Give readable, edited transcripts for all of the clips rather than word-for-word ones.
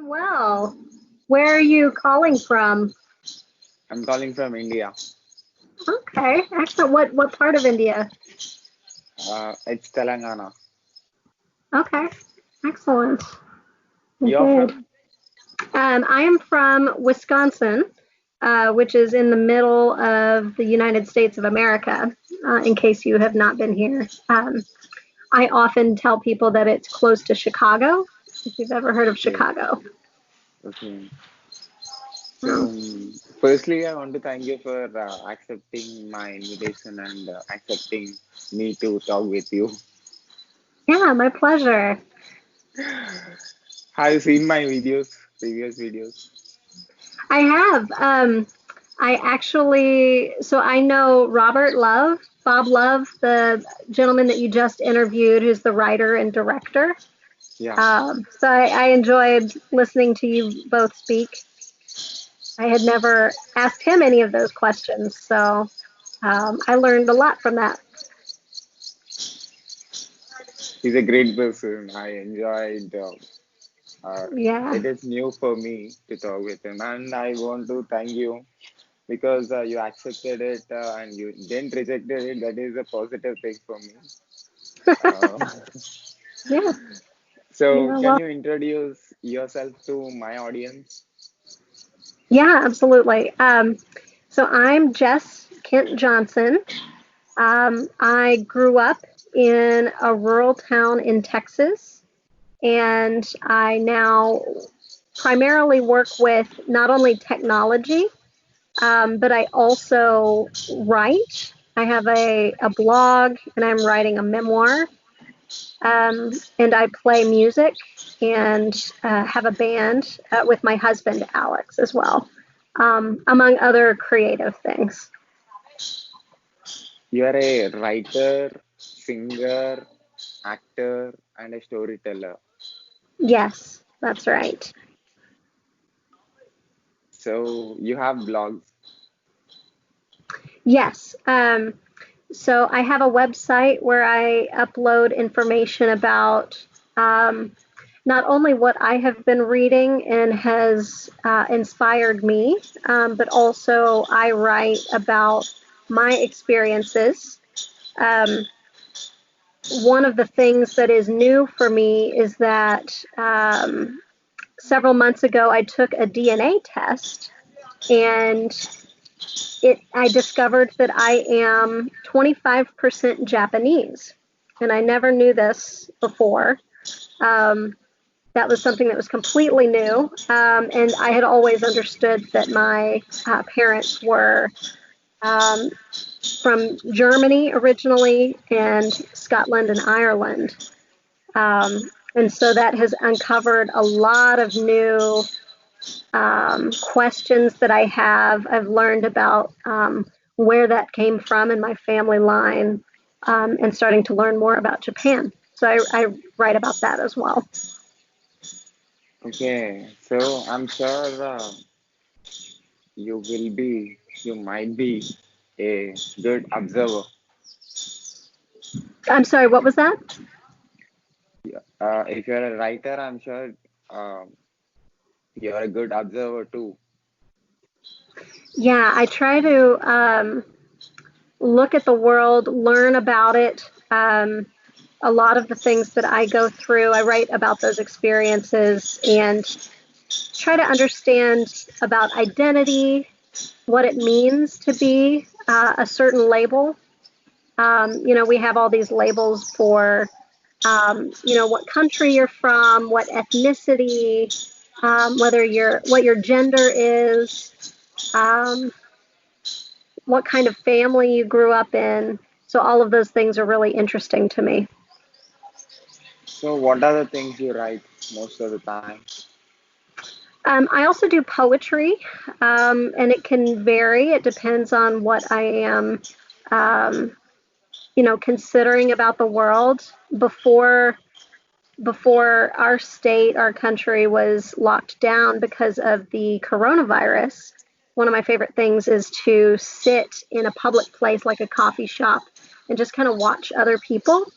Well, where are you calling from? I'm calling from India. Okay, excellent. What part of India? It's Telangana. Okay, excellent. You're Good. from? I am from Wisconsin, which is in the middle of the United States of America. In case you have not been here, I often tell people that it's close to Chicago. If you've ever heard of Okay. Chicago. Okay. So, Um, firstly, I want to thank you for accepting my invitation and accepting me to talk with you. yeah, my pleasure. Have you seen my videos, previous videos? I have. I actually, so I know Robert Love, Bob Love, the gentleman that you just interviewed, who's the writer and director. Yeah. So I enjoyed listening to you both speak. I had never asked him any of those questions, so I learned a lot from that. He's a great person. I enjoyed. Yeah. It is new for me to talk with him, and I want to thank you because you accepted it and you didn't rejected it. That is a positive thing for me. Uh, Yeah. so, Yeah. can Well, you introduce yourself to my audience? yeah, absolutely. So I'm Jess Kent-Johnson. I grew up in a rural town in Texas, and I now primarily work with not only technology, but I also write. I have a blog, and I'm writing a memoir, and I play music and have a band with my husband, Alex, as well, among other creative things. You are a writer, singer, actor, and a storyteller. Yes, that's right. So, you have blogs. Yes. So I have a website where I upload information about not only what I have been reading and has inspired me, but also I write about my experiences. Um, One of the things that is new for me is that several months ago I took a DNA test, and I discovered that I am 25% Japanese, and I never knew this before. Um, that was something that was completely new, and I had always understood that my parents were um, from Germany originally and Scotland and Ireland. And so that has uncovered a lot of new questions that I have. I've learned about where that came from in my family line, and starting to learn more about Japan. So I write about that as well. Okay, so I'm sure you might be a good observer. I'm sorry, what was that? If you're a writer, I'm sure you're a good observer too. Yeah, I try to look at the world, learn about it. A lot of the things that I go through, I write about those experiences and try to understand about identity, what it means to be a certain label. We have all these labels for, what country you're from, what ethnicity, whether what your gender is, um, what kind of family you grew up in. So all of those things are really interesting to me. So, what are the things you write most of the time? I also do poetry, and it can vary. It depends on what I am, um, considering about the world. Before our state, our country was locked down because of the coronavirus, one of my favorite things is to sit in a public place like a coffee shop and just kind of watch other people,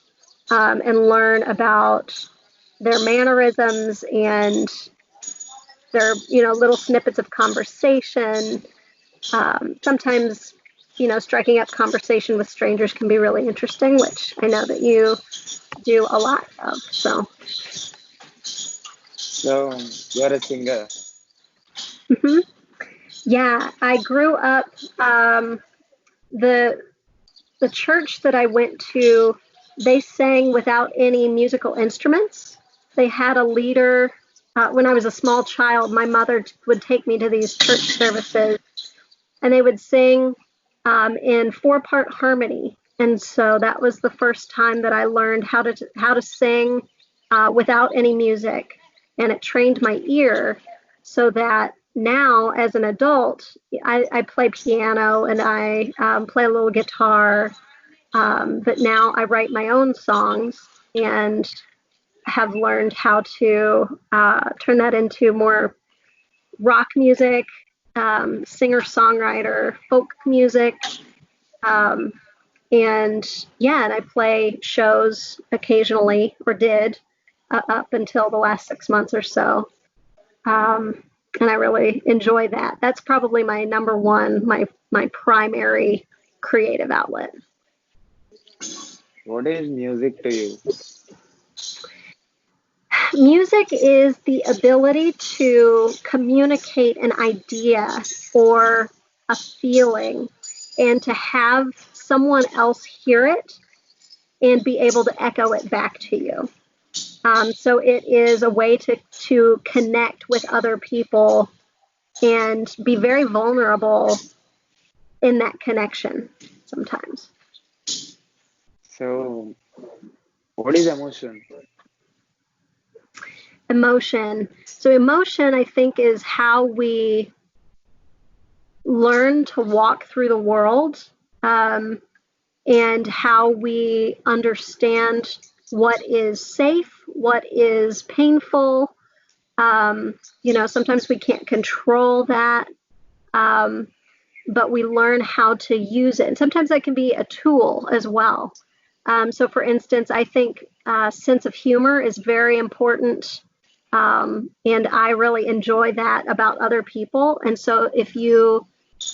and learn about their mannerisms and they're, little snippets of conversation. Sometimes, striking up conversation with strangers can be really interesting, which I know that you do a lot of. So, So you're a singer. hmm yeah, I grew up. The the church that I went to, they sang without any musical instruments. They had a leader. When I was a small child, my mother would take me to these church services, and they would sing in four-part harmony. And so that was the first time that I learned how to sing without any music, and it trained my ear so that now, as an adult, I play piano and I play a little guitar, but now I write my own songs and have learned how to turn that into more rock music, singer songwriter, folk music. Um, and yeah, and I play shows occasionally, or did up until the last 6 months or so. Um, and I really enjoy that. That's probably my number one, my primary creative outlet. What is music to you? Music is the ability to communicate an idea or a feeling and to have someone else hear it and be able to echo it back to you. So it is a way to connect with other people and be very vulnerable in that connection sometimes. So what is emotion? Emotion. So emotion, I think, is how we learn to walk through the world, um, and how we understand what is safe, what is painful. Sometimes we can't control that, um, but we learn how to use it. And sometimes that can be a tool as well. So, for instance, I think sense of humor is very important. And I really enjoy that about other people. And so, if you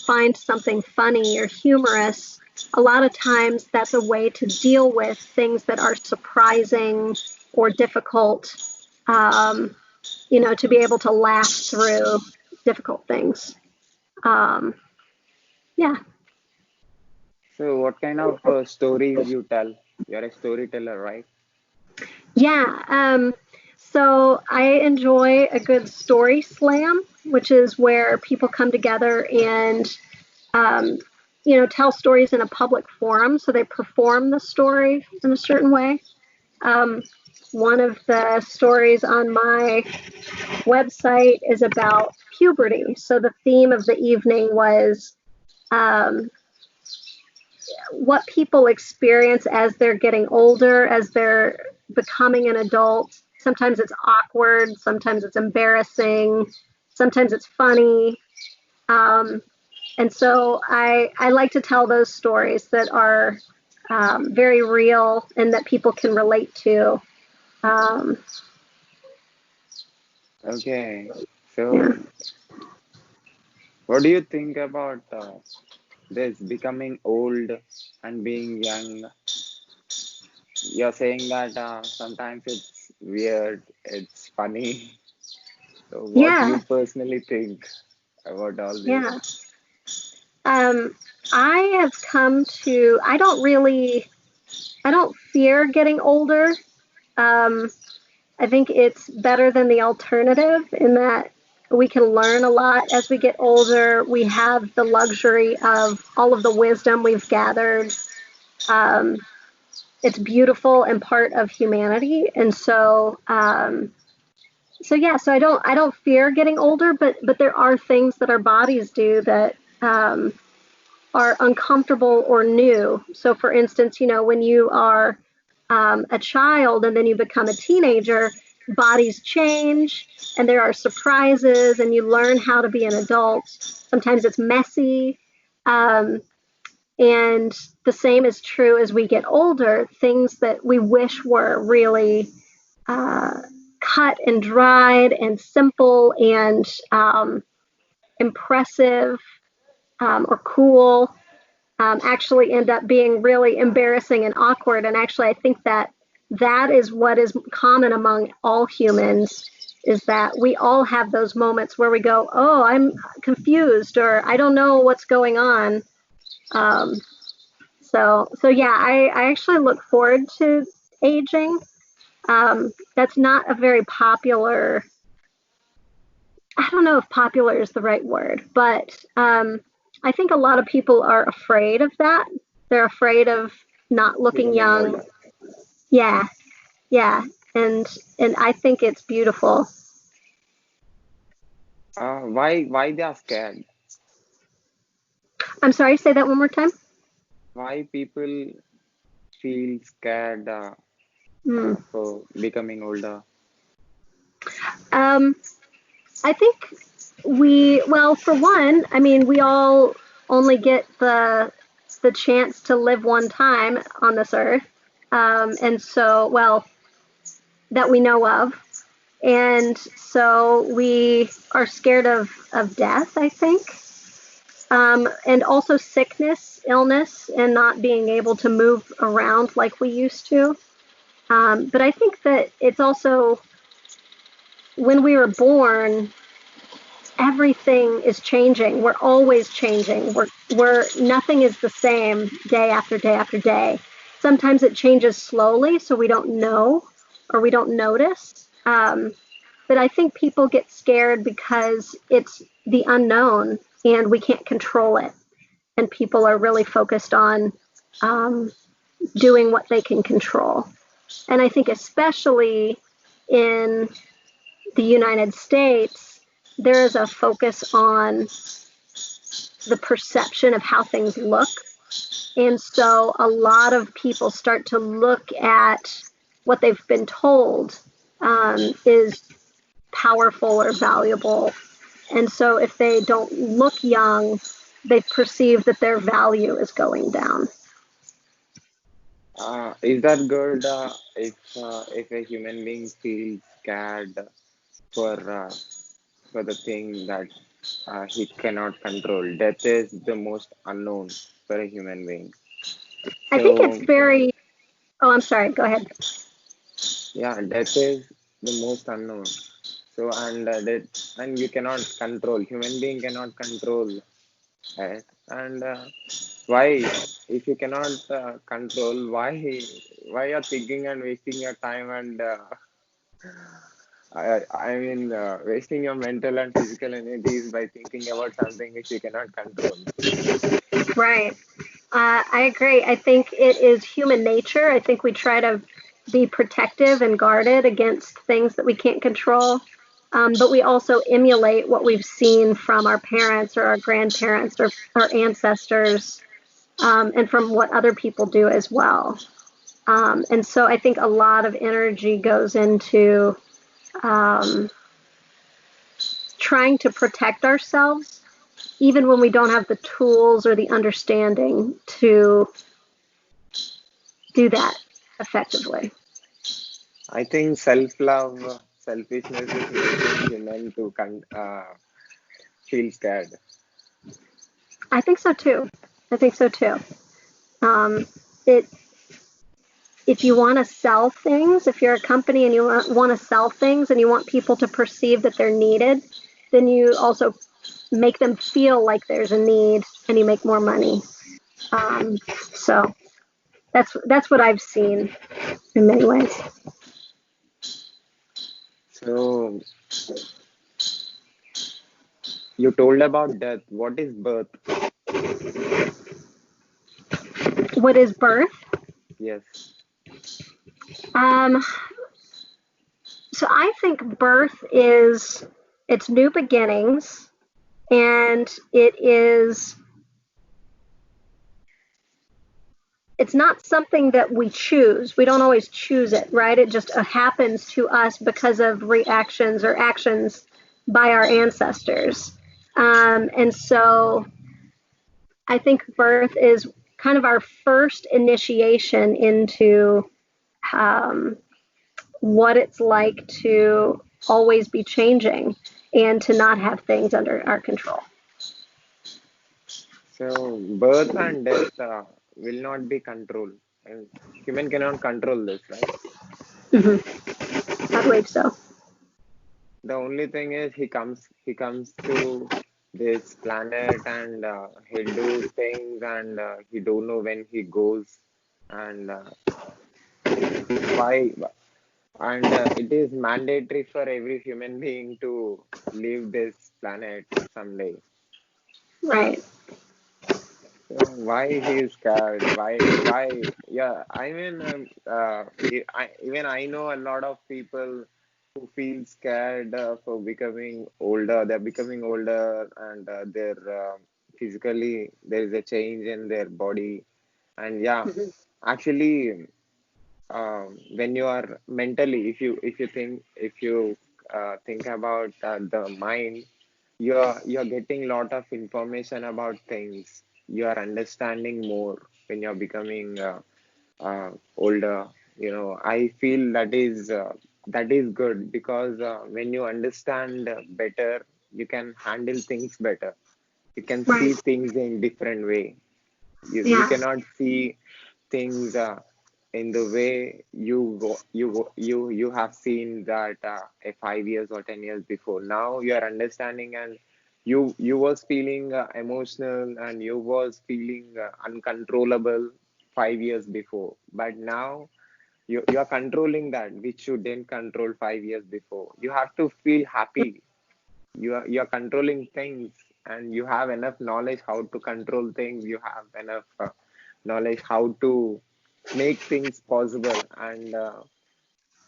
find something funny or humorous, a lot of times that's a way to deal with things that are surprising or difficult, to be able to laugh through difficult things. Um, yeah. So what kind of stories you tell? You're a storyteller, right? Yeah. So I enjoy a good story slam, which is where people come together and, um, tell stories in a public forum. So they perform the story in a certain way. Um, One of the stories on my website is about puberty. So the theme of the evening was um, what people experience as they're getting older, as they're becoming an adult. Sometimes it's awkward, sometimes it's embarrassing, sometimes it's funny. Um, and so I like to tell those stories that are very real and that people can relate to. Um, Okay. yeah. So what do you think about this becoming old and being young? You're saying that sometimes it's weird, it's funny. So what Yeah. you personally think about all Yeah. this? Um, I have come to, I don't fear getting older. Um, I think it's better than the alternative in that we can learn a lot as we get older. We have the luxury of all of the wisdom we've gathered. Um, it's beautiful and part of humanity, and so yeah. So I don't fear getting older, but there are things that our bodies do that are uncomfortable or new. So, for instance, when you are a child and then you become a teenager, bodies change and there are surprises, and you learn how to be an adult. Sometimes it's messy. Um, and the same is true as we get older. Things that we wish were really uh, cut and dried and simple and impressive or cool actually end up being really embarrassing and awkward. And actually, I think that that is what is common among all humans, is that we all have those moments where we go, oh, I'm confused, or I don't know what's going on. Um, so yeah, I actually look forward to aging. That's not a very popular, I don't know if popular is the right word, but I think a lot of people are afraid of that. They're afraid of not looking Becoming young. older. Yeah, yeah, and and I think it's beautiful. Why they are scared? I'm sorry, say that one more time. Why people feel scared Hmm. for becoming older? Um, I think well, for one, I mean, we all only get the chance to live one time on this earth, and so, well, that we know of. And so we are scared of death, I think, and also sickness, illness, and not being able to move around like we used to. But I think that it's also when we were born, everything is changing. We're always changing. We're nothing is the same day after day after day. Sometimes it changes slowly, so we don't know or we don't notice. But I think people get scared because it's the unknown and we can't control it. And people are really focused on um, doing what they can control. And I think, especially in the United States, there is a focus on the perception of how things look. And so a lot of people start to look at what they've been told is powerful or valuable. And so if they don't look young, they perceive that their value is going down. Is that good if a human being feels scared for uh, for the thing that he cannot control? Death is the most unknown for a human being. I think it's So very, oh, I'm sorry, go ahead. yeah, death is the most unknown. So and you cannot control. Human being cannot control it. And why, if you cannot control, why you're thinking and wasting your time and wasting your mental and physical energies by thinking about something which you cannot control. Right. I agree. I think it is human nature. I think we try to be protective and guarded against things that we can't control. But we also emulate what we've seen from our parents or our grandparents or our ancestors, and from what other people do as well. And so I think a lot of energy goes into um, trying to protect ourselves, even when we don't have the tools or the understanding to do that effectively. I think self-love, selfishness is making human to feel scared. I think so too. I think so too. Um, it if you want to sell things, if you're a company and you want to sell things and you want people to perceive that they're needed, then you also make them feel like there's a need and you make more money. So that's what I've seen in many ways. So you told about death. What is birth? What is birth? Yes. Um, so I think birth is it's new beginnings, and it's not something that we choose. We don't always choose it, right? It just happens to us because of reactions or actions by our ancestors. And so I think birth is kind of our first initiation into um, what it's like to always be changing and to not have things under our control. So birth and death will not be controlled, and human cannot control this, right? I believe so. The only thing is he comes to this planet and he'll do things and he don't know when he goes and why and it is mandatory for every human being to leave this planet someday. Right. So why he is scared? Why? Yeah, I mean, even I know a lot of people who feel scared for becoming older. They're becoming older, and they're physically there is a change in their body. And yeah, actually, when you are mentally, if you think about the mind, you're getting lot of information about things. You are understanding more when you're becoming older. I feel that is good because when you understand better, you can handle things better. You can Right. see things in different way. You Yeah. cannot see things in the way you have seen that 5 years or 10 years before. Now you are understanding, and you was feeling emotional, and you was feeling uncontrollable 5 years before. But now you are controlling that which you didn't control 5 years before. You have to feel happy. You are controlling things, and you have enough knowledge how to control things. You have enough knowledge how to make things possible. And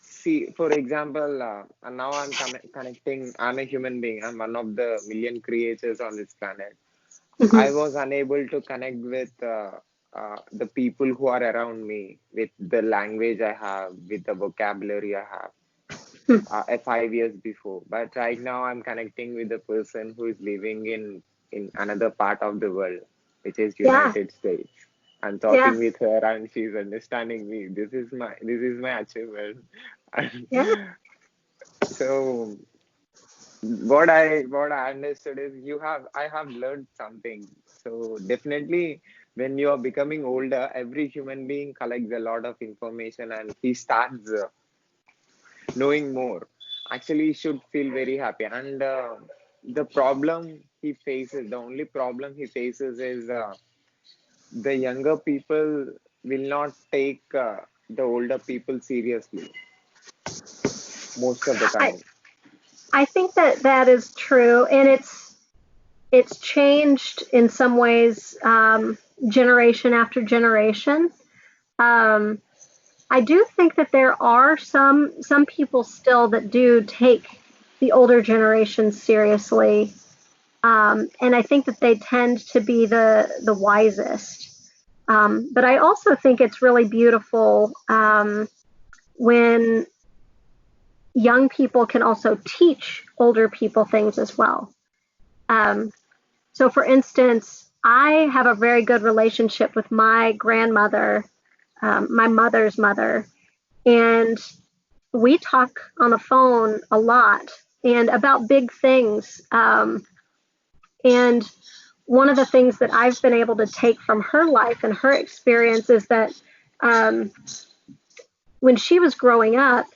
see, for example, and now connecting. I'm a human being. I'm one of the million creatures on this planet. Hmm. I was unable to connect with the people who are around me, with the language I have, with the vocabulary I have 5 years before. But right now, I'm connecting with the person who is living in another part of the world, which is Yeah. United States. I'm Yeah. talking with her, and she's understanding me. This is my achievement. And Yeah. so what I understood is I have learned something. So definitely, when you are becoming older, every human being collects a lot of information, and he starts knowing more. Actually, he should feel very happy. And the only problem he faces is the younger people will not take the older people seriously most of the I time. I think that that is true, and it's changed in some ways, generation after generation. Um, I do think that there are some people still that do take the older generation seriously, and I think that they tend to be the wisest. But I also think it's really beautiful, when young people can also teach older people things as well. Um, so, for instance, I have a very good relationship with my grandmother, my mother's mother, and we talk on the phone a lot and about big things. And one of the things that I've been able to take from her life and her experience is that, um, when she was growing up,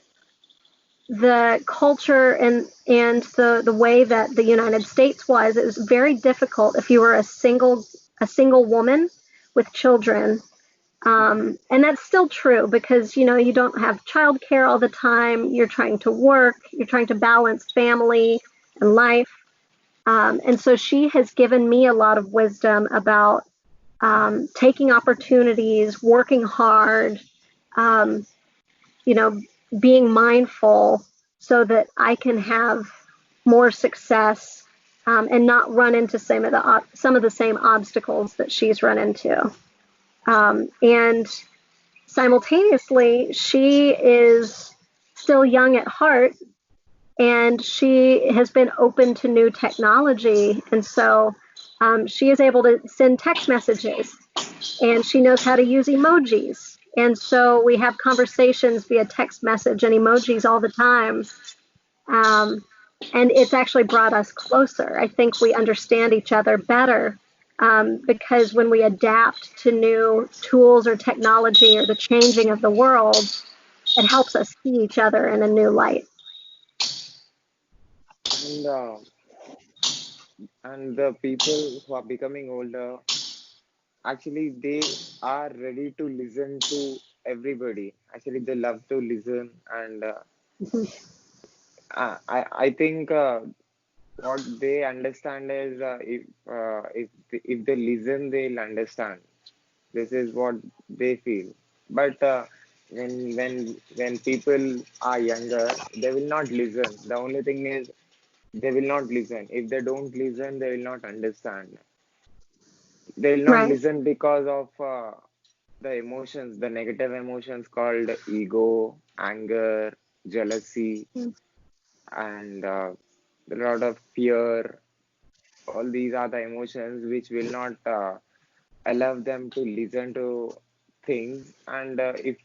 the culture and the way that the United States was, it was very difficult if you were a single woman with children. And that's still true because you don't have childcare all the time. You're trying to work. You're trying to balance family and life. And so she has given me a lot of wisdom about, taking opportunities, working hard, um, you know, being mindful so that I can have more success, and not run into some of the same obstacles that she's run into. And simultaneously, she is still young at heart, and she has been open to new technology, and so, she is able to send text messages, and she knows how to use emojis, And so we have conversations via text message and emojis all the time. Um, and it's actually brought us closer. I think we understand each other better because when we adapt to new tools or technology or the changing of the world, it helps us see each other in a new light. And the people who are becoming older, actually, they are ready to listen to everybody. Actually, they love to listen, and I think what they understand is if they listen, they'll understand. This is what they feel. But when people are younger, they will not listen. The only thing is they will not listen. If they don't listen, they will not understand. They will not Right. listen because of the emotions, the negative emotions called ego, anger, jealousy, and a lot of fear. All these are the emotions which will not allow them to listen to things. And if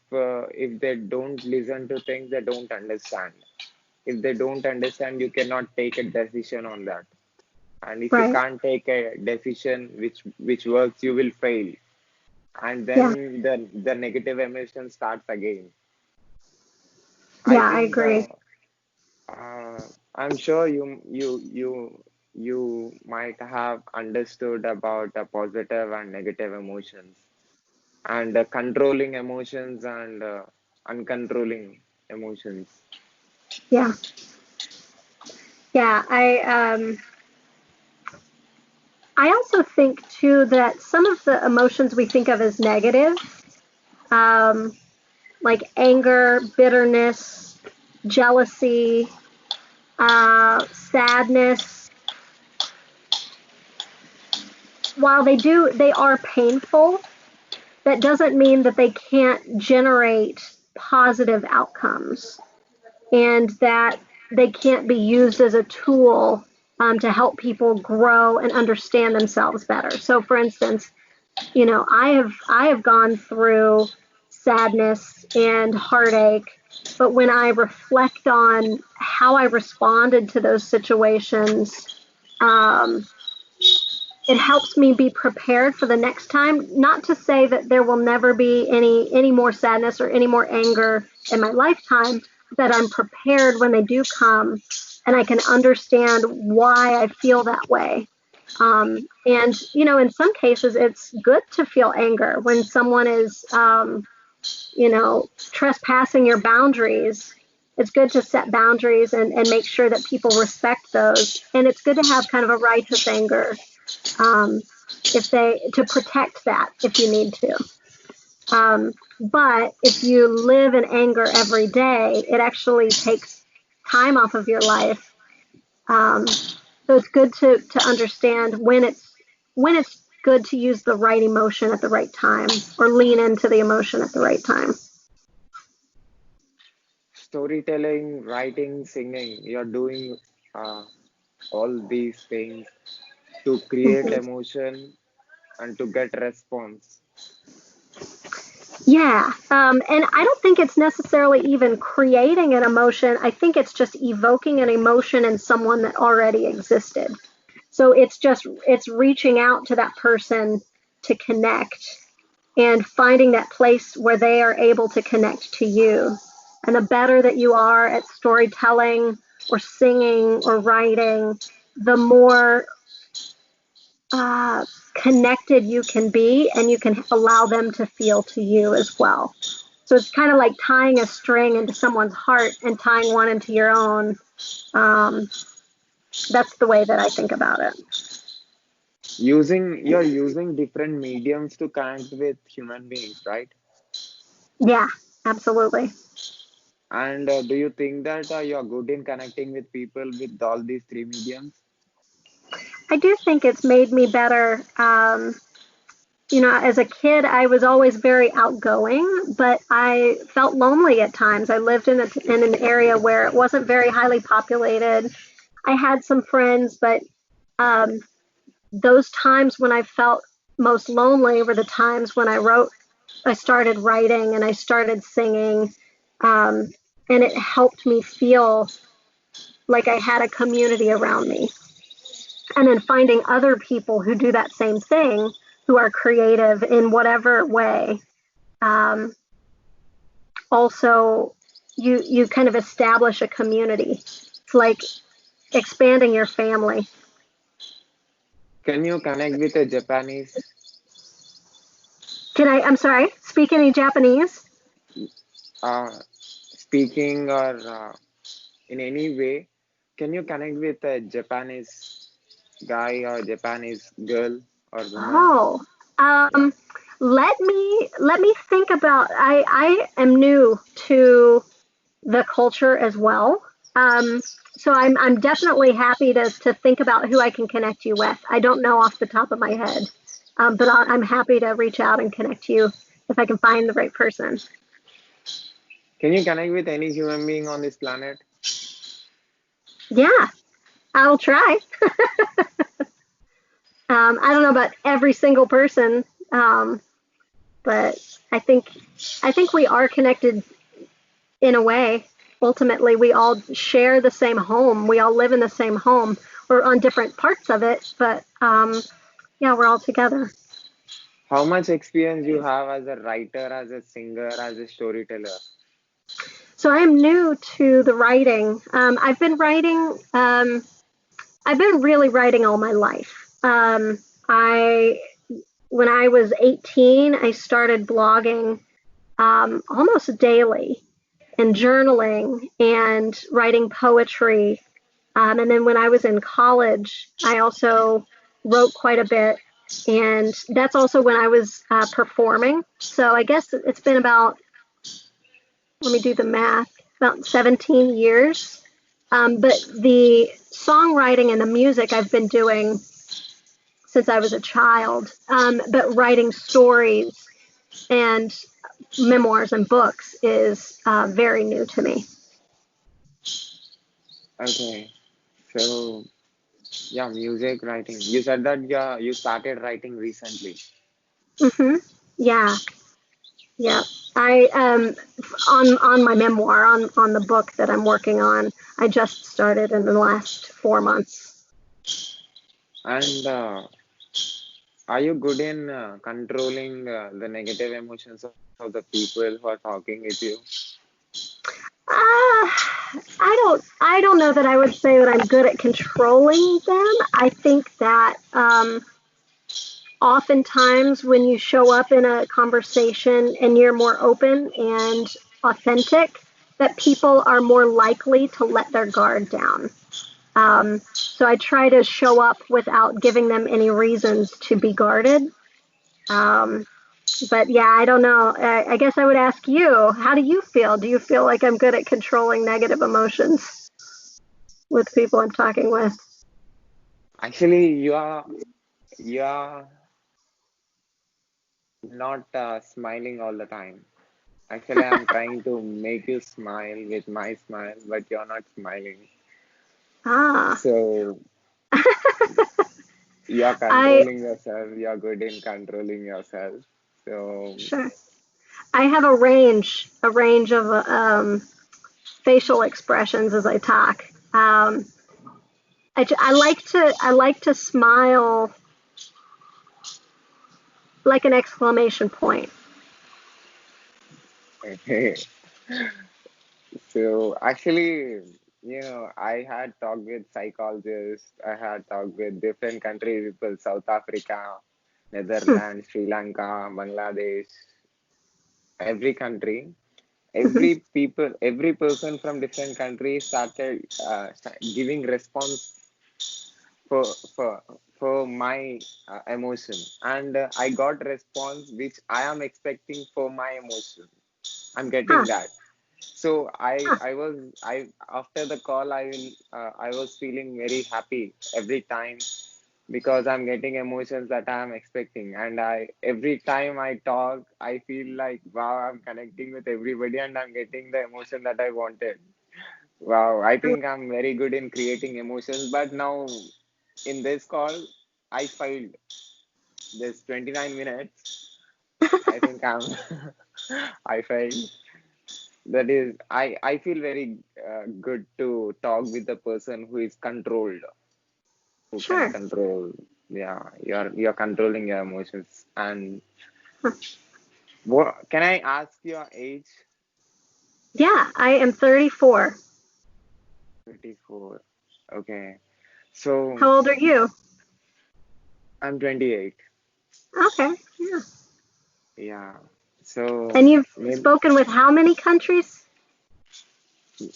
they don't listen to things, they don't understand. If they don't understand, you cannot take a decision on that. And if you Right. can't take a decision which works, you will fail. And Yeah. then the negative emotion starts again. I Yeah, I think agree. I'm sure you might have understood about the positive and negative emotions and controlling emotions and uncontrolling emotions. Yeah. Yeah. I also think too that some of the emotions we think of as negative, um, like anger, bitterness, jealousy, sadness, while they are painful, that doesn't mean that they can't generate positive outcomes and that they can't be used as a tool to help people grow and understand themselves better. So, for instance, I have gone through sadness and heartache, but when I reflect on how I responded to those situations, um, it helps me be prepared for the next time. Not to say that there will never be any more sadness or any more anger in my lifetime, that I'm prepared when they do come, and I can understand why I feel that way. And in some cases, it's good to feel anger when someone is, trespassing your boundaries. It's good to set boundaries and make sure that people respect those. And it's good to have kind of a righteous anger, um, if they to protect that if you need to. But if you live in anger every day, it actually takes time off of your life. So it's good to understand when it's good to use the right emotion at the right time or lean into the emotion at the right time. Storytelling, writing, singing, you're doing uh, all these things to create Mhm. emotion and to get response. Yeah, and I don't think it's necessarily even creating an emotion. I think it's just evoking an emotion in someone that already existed. So it's reaching out to that person to connect and finding that place where they are able to connect to you. And the better that you are at storytelling or singing or writing, the more uh, connected you can be, and you can allow them to feel to you as well. So it's kind of like tying a string into someone's heart and tying one into your own. Um, that's the way that I think about it. You're using different mediums to connect with human beings, right? Yeah, absolutely. And do you think that you're good in connecting with people with all these three mediums? I do think it's made me better. As a kid, I was always very outgoing, but I felt lonely at times. I lived in an area where it wasn't very highly populated. I had some friends, but um, those times when I felt most lonely were the times when I wrote. I started writing and I started singing, um, and it helped me feel like I had a community around me. And then finding other people who do that same thing, who are creative in whatever way, um, also you kind of establish a community. It's like expanding your family. Can you connect with a Japanese? I'm sorry, speak any Japanese? Speaking or in any way, can you connect with a Japanese guy or Japanese girl or woman? Oh, Yeah. let me think about. I am new to the culture as well. Um, so I'm definitely happy to think about who I can connect you with. I don't know off the top of my head, but I'm happy to reach out and connect you if I can find the right person. Can you connect with any human being on this planet? Yeah, I'll try. I don't know about every single person, um, but I think I think we are connected in a way. Ultimately, we all share the same home. We all live in the same home. We're on different parts of it, but yeah, we're all together. How much experience you have as a writer, as a singer, as a storyteller? So I am new to the writing. I've been writing. I've been really writing all my life. I When I was 18, I started blogging almost daily and journaling and writing poetry. And then when I was in college, I also wrote quite a bit. And that's also when I was performing. So I guess it's been about, let me do the math, about 17 years. But the songwriting and the music I've been doing since I was a child. But writing stories and memoirs and books is very new to me. Okay. So, yeah, music writing. You said that yeah, you started writing recently. Hmm. Yeah, yeah. I on my memoir on the book that I'm working on. I just started in the last 4 months. And are you good in controlling the negative emotions of the people who are talking with you? I don't know that I would say that I'm good at controlling them. I think that oftentimes when you show up in a conversation and you're more open and authentic, that people are more likely to let their guard down. So I try to show up without giving them any reasons to be guarded. Um, but yeah, I don't know. I guess I would ask you, how do you feel? Do you feel like I'm good at controlling negative emotions with people I'm talking with? Actually, you are not smiling all the time. Actually, I'm trying to make you smile with my smile, but you're not smiling. Ah, So you're I controlling yourself. You're good in controlling yourself. So sure. I have a range of facial expressions as I talk. I like to smile like an exclamation point. So actually, I had talked with psychologists, I had talked with different country people, South Africa, Netherlands, Sri Lanka, Bangladesh, every country, every person from different countries started giving response for for for my emotion, and I got response which I am expecting for my emotion. I'm getting Huh, that. So I huh. I was I after the call I was feeling very happy every time because I'm getting emotions that I'm expecting, and I every time I talk I feel like wow, I'm connecting with everybody and I'm getting the emotion that I wanted. Wow, I think I'm very good in creating emotions, but now in this call I failed this 29 minutes. I think I'm. I felt that is. I feel very good to talk with the person who is controlled, who can Sure. control. Yeah, you're controlling your emotions. And what can I ask your age? Yeah, I am 34. 34. Okay. So How old are you? I'm 28. Okay. Yeah. Yeah. So And you've maybe, spoken with how many countries?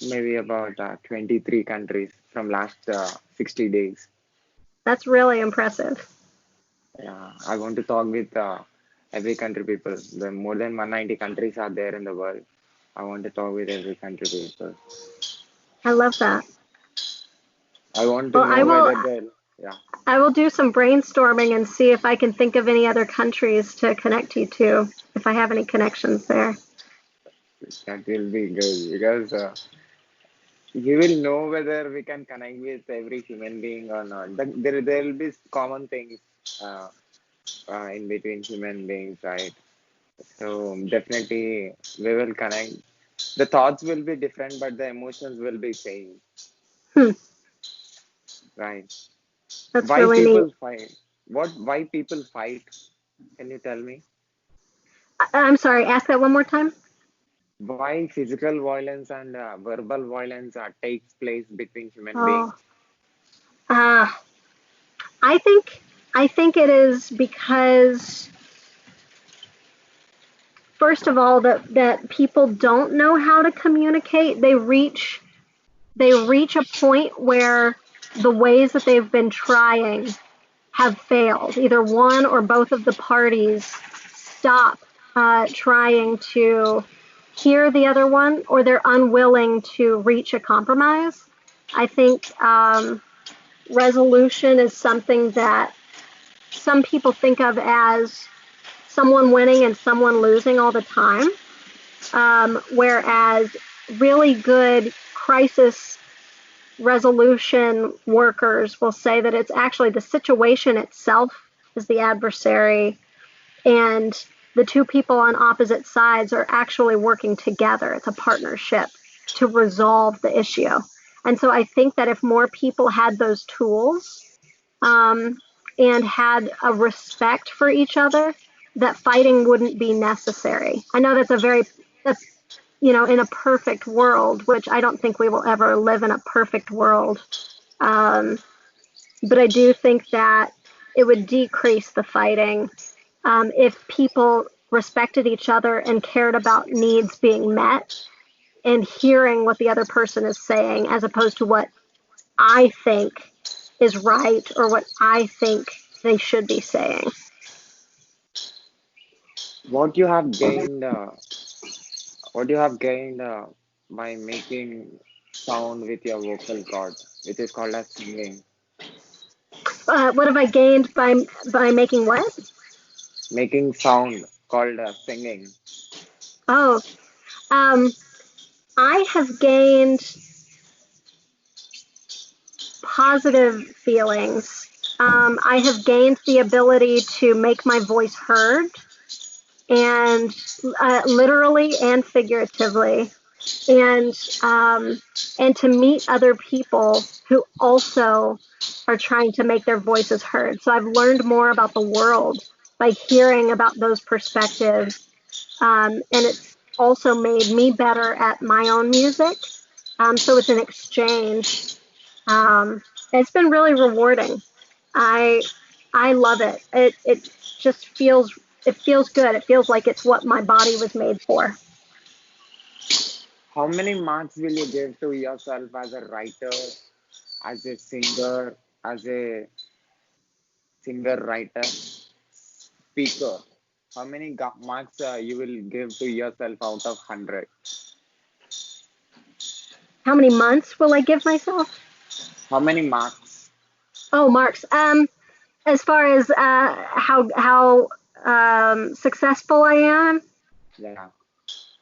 maybe about 23 countries from last 60 days. That's really impressive. Yeah. I want to talk with every country people. The more than 190 countries are there in the world. I want to talk with every country people. I love that. I want to Well, know whether they, yeah, I will do some brainstorming and see if I can think of any other countries to connect you to, if I have any connections there. that will be good because you will know whether we can connect with every human being or not. There will be common things uh, in between human beings, right? So definitely we will connect. The thoughts will be different, but the emotions will be same, Hmm, right? that's Why really neat. people fight? Why people fight? Can you tell me? I'm sorry, ask that one more time. Why physical violence and verbal violence takes place between human Oh, beings? uh, I think I think it is because first of all that people don't know how to communicate. They reach a point where the ways that they've been trying have failed. Either one or both of the parties stop trying to hear the other one, or they're unwilling to reach a compromise. I think resolution is something that some people think of as someone winning and someone losing all the time, whereas really good crisis resolution workers will say that it's actually the situation itself is the adversary, and the two people on opposite sides are actually working together. It's a partnership to resolve the issue. And so I think that if more people had those tools, um, and had a respect for each other, that fighting wouldn't be necessary. I know that's in a perfect world, which I don't think we will ever live in a perfect world. Um, but I do think that it would decrease the fighting if people respected each other and cared about needs being met and hearing what the other person is saying as opposed to what I think is right or what I think they should be saying. What you have gained? What you have gained by making sound with your vocal cord, which is called as singing. What have I gained by making what? Making sound called singing. Oh, um, I have gained positive feelings. I have gained the ability to make my voice heard, and literally and figuratively, and um, and to meet other people who also are trying to make their voices heard. So I've learned more about the world by hearing about those perspectives, and it's also made me better at my own music. So it's an exchange. It's been really rewarding. I I love it. It just feels good. It feels like it's what my body was made for. How many marks will you give to yourself as a writer, as a singer, as a singer, writer, speaker? How many marks you will give to yourself out of 100? How many months will I give myself? How many marks? Oh, marks. As far as how successful I am, Yeah,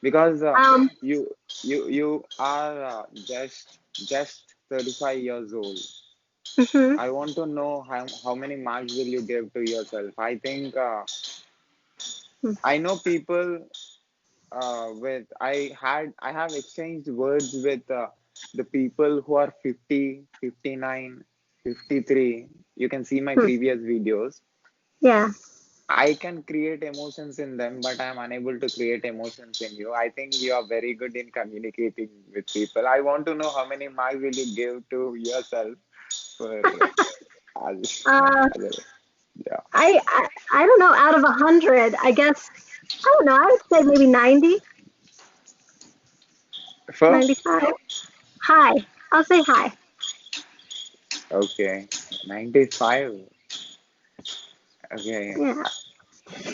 because um, you are just 35 years old. mhm. I want to know how many marks will you give to yourself. I think Hmm. I know people with I have exchanged words with the people who are 50, 59, 53. You can see my Hmm. previous videos. Yeah. I can create emotions in them, but I am unable to create emotions in you. I think you are very good in communicating with people. I want to know how many marks will you give to yourself for other, Uh, other yeah. I don't know. Out of 100, I guess I don't know. I would say maybe 90, For 95. High. I'll say high. okay, 95. Okay, Yeah.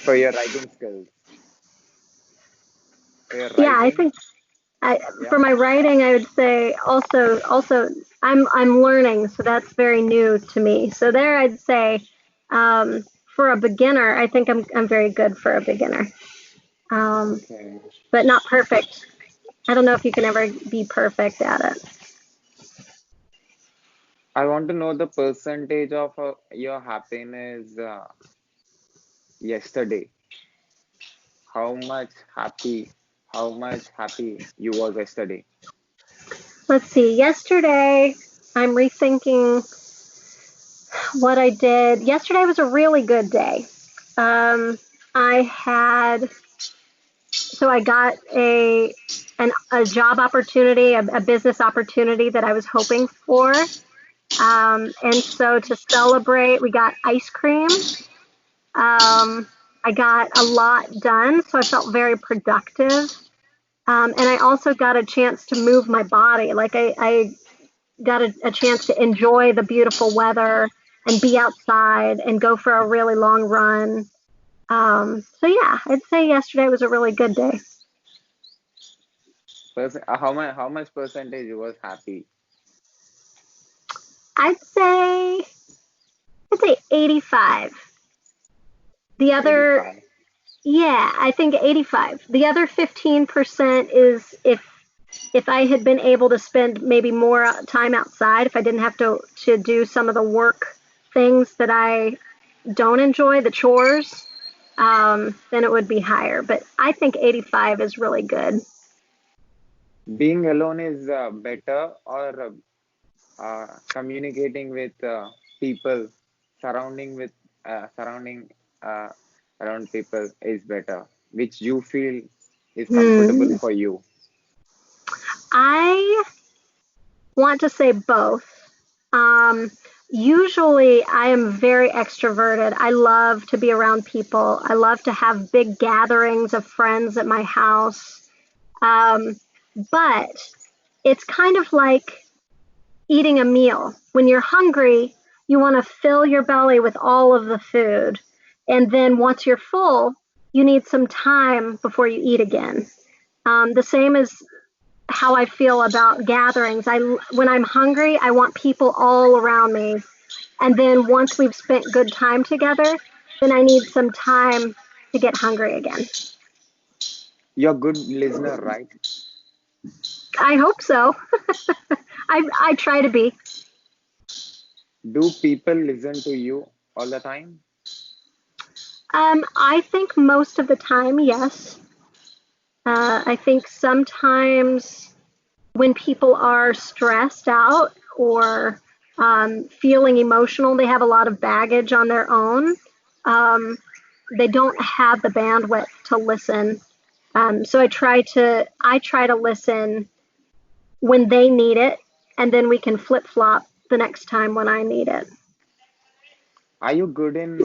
for your writing skills, for your Yeah. I writing, think for yeah. my writing, I would say also I'm learning, so that's very new to me. So there, I'd say um, for a beginner, I think I'm very good for a beginner, um, Okay. but not perfect. I don't know if you can ever be perfect at it. I want to know the percentage of your happiness yesterday. How much happy you was yesterday. Let's see. Yesterday, I'm rethinking what I did. Yesterday was a really good day. Um, I had so I got a job opportunity, a business opportunity that I was hoping for. And so to celebrate, we got ice cream. I got a lot done, so I felt very productive. And I also got a chance to move my body. Like I got a chance to enjoy the beautiful weather and be outside and go for a really long run. So yeah, I'd say yesterday was a really good day. How much percentage you was happy? I'd say I'd say 85. The other, 85. yeah, I think 85. The other 15% is if I had been able to spend maybe more time outside, if I didn't have to do some of the work things that I don't enjoy, the chores, then it would be higher. But I think 85 is really good. Being alone is better or communicating with people, surrounding with surrounding uh, around people is better, which you feel is comfortable Hmm. for you. I want to say both. Um, Usually, I am very extroverted. I love to be around people. I love to have big gatherings of friends at my house. Um, but it's kind of like eating a meal. When you're hungry, you want to fill your belly with all of the food. And then once you're full, you need some time before you eat again. The same as how I feel about gatherings. When I'm hungry, I want people all around me. And then once we've spent good time together, then I need some time to get hungry again. You're a good listener, right? I hope so. I try to be. Do people listen to you all the time? I think most of the time, yes. I think sometimes when people are stressed out or feeling emotional, they have a lot of baggage on their own. Um, they don't have the bandwidth to listen. So I try to listen when they need it, and then we can flip flop the next time when I need it. Are you good in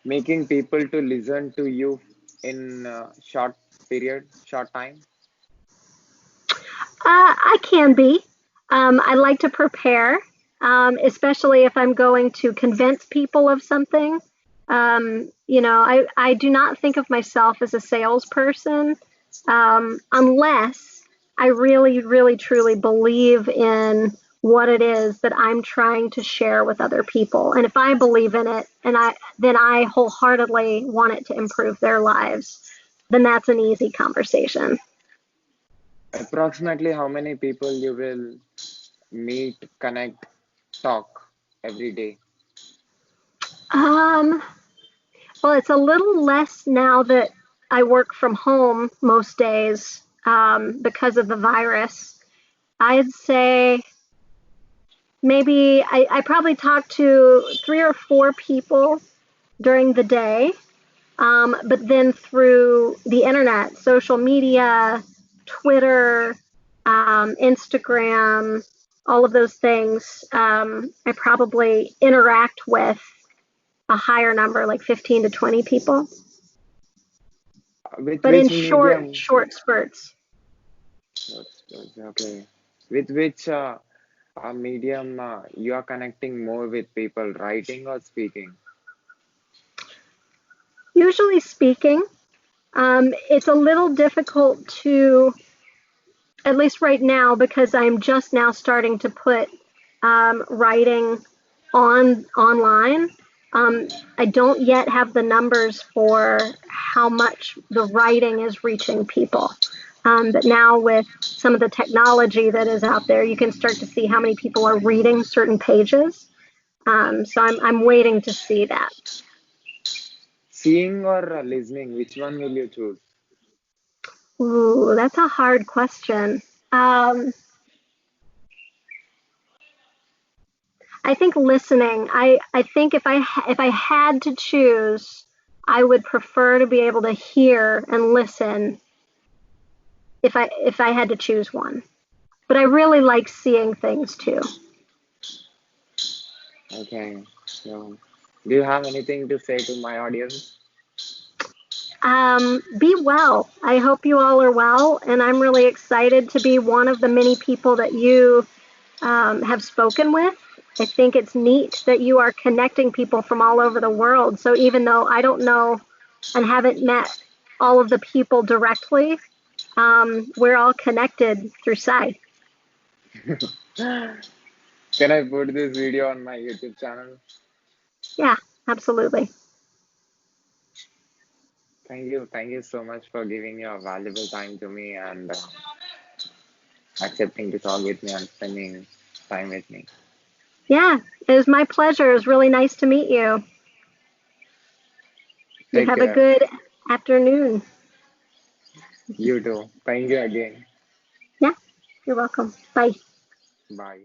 making people to listen to you in short period, short time? I can be. I like to prepare, especially if I'm going to convince people of something. I do not think of myself as a salesperson unless I really, really, truly believe in what it is that I'm trying to share with other people. And if I believe in it and then I wholeheartedly want it to improve their lives, then that's an easy conversation. Approximately how many people you will meet, connect, talk every day? Um, well, it's a little less now that I work from home most days because of the virus. I'd say maybe I probably talk to 3 or 4 people during the day, but then through the internet, social media, Twitter, Instagram, all of those things, I probably interact with a higher number, like 15 to 20 people, With but in which short, medium? short spurts. Okay. With which medium you are connecting more with people, writing or speaking? Usually speaking, it's a little difficult to, at least right now, because I'm just now starting to put writing online. Um, I don't yet have the numbers for how much the writing is reaching people. But now with some of the technology that is out there, you can start to see how many people are reading certain pages. So I'm waiting to see that. Seeing or listening, which one will you choose? Ooh, that's a hard question. Um, I think listening. I think if I had to choose, I would prefer to be able to hear and listen if I had to choose one. But I really like seeing things too. Okay. So, do you have anything to say to my audience? Be well. I hope you all are well, and I'm really excited to be one of the many people that you have spoken with. I think it's neat that you are connecting people from all over the world. So even though I don't know and haven't met all of the people directly, we're all connected through sight. Can I put this video on my YouTube channel? Yeah, absolutely. Thank you so much for giving your valuable time to me and accepting to talk with me and spending time with me. Yeah, it was my pleasure. It was really nice to meet you. You Take have a care. good afternoon. You too. Thank you again. Yeah, you're welcome. Bye. Bye.